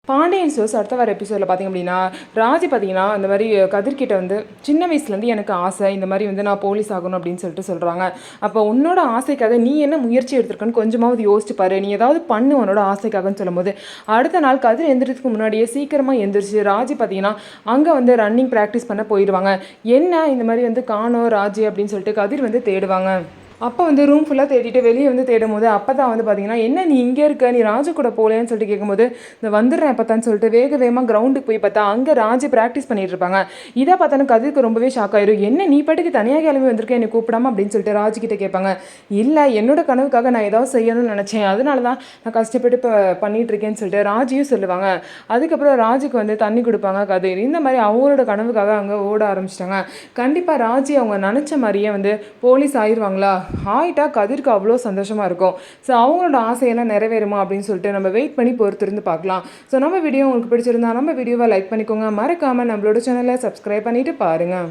Pandian stores அடுத்த வர எபிசோடில் பார்த்திங்க அப்படின்னா ராஜி பார்த்தீங்கன்னா இந்த மாதிரி கதிர்கிட்ட வந்து சின்ன வயசுலேருந்து எனக்கு ஆசை இந்த மாதிரி வந்து நான் போலீஸ் ஆகணும் அப்படின்னு சொல்கிறாங்க. அப்போ உன்னோட ஆசைக்காக நீ என்ன முயற்சி எடுத்திருக்கன்னு கொஞ்சமாவது யோசிச்சு பாரு, நீ ஏதாவது பண்ணு உன்னோட ஆசைக்காகன்னு சொல்லும்போது அடுத்த நாள் கதிர் எந்திரத்துக்கு முன்னாடியே சீக்கிரமாக எந்திரிச்சு ராஜி பார்த்தீங்கன்னா அங்கே வந்து ரன்னிங் ப்ராக்டிஸ் பண்ண போயிடுவாங்க. என்ன இந்த மாதிரி வந்து காணோம் ராஜி அப்படின்னு சொல்லிட்டு கதிர் வந்து தேடுவாங்க. அப்போ வந்து ரூம் ஃபுல்லாக தேடிட்டு வெளியே வந்து தேடும் போது அப்போ தான் வந்து பார்த்தீங்கன்னா என்ன நீ இங்கே இருக்க, நீ ராஜு கூட போகலன்னு சொல்லிட்டு கேட்கும்போது இந்த வந்துடுறேன் அப்போத்தான்னு சொல்லிட்டு வேகமாக கிரவுண்டுக்கு போய் பார்த்தா அங்கே ராஜு ப்ராக்டிஸ் பண்ணிட்டு இருப்பாங்க. இதை பார்த்தாலும் கதிர்க்கு ரொம்பவே ஷாக் ஆயிரும். என்ன நீ பாட்டுக்கு தனியாக கிளம்பி வந்திருக்கேன் என்னை கூப்பிடாம அப்படின்னு சொல்லிட்டு ராஜு கிட்ட கேட்பாங்க. இல்லை என்னோட கனவுக்காக நான் ஏதாவது செய்யணும்னு நினச்சேன், அதனால தான் நான் கஷ்டப்பட்டு இப்போ பண்ணிட்டு இருக்கேன்னு சொல்லிட்டு ராஜியும் சொல்லுவாங்க. அதுக்கப்புறம் ராஜுக்கு வந்து தண்ணி கொடுப்பாங்க கதிர். இந்த மாதிரி அவங்களோட கனவுக்காக அங்கே ஓட ஆரம்பிச்சிட்டாங்க. கண்டிப்பாக ராஜி அவங்க நினச்ச மாதிரியே வந்து போலீஸ் ஆயிடுவாங்களா, ஆயிட்டா கதிர்க்கு அவ்வளோ சந்தோஷமாக இருக்கும். ஸோ அவங்களோட ஆசையெல்லாம் நிறைவேறுமா அப்படின்னு சொல்லிட்டு நம்ம வெயிட் பண்ணி பொறுத்திருந்து பார்க்கலாம். ஸோ நம்ம வீடியோ உங்களுக்கு பிடிச்சிருந்தா நம்ம வீடியோவை லைக் பண்ணிக்கோங்க, மறக்காமல் நம்மளோட சேனலை சப்ஸ்கிரைப் பண்ணிவிட்டு பாருங்கள்.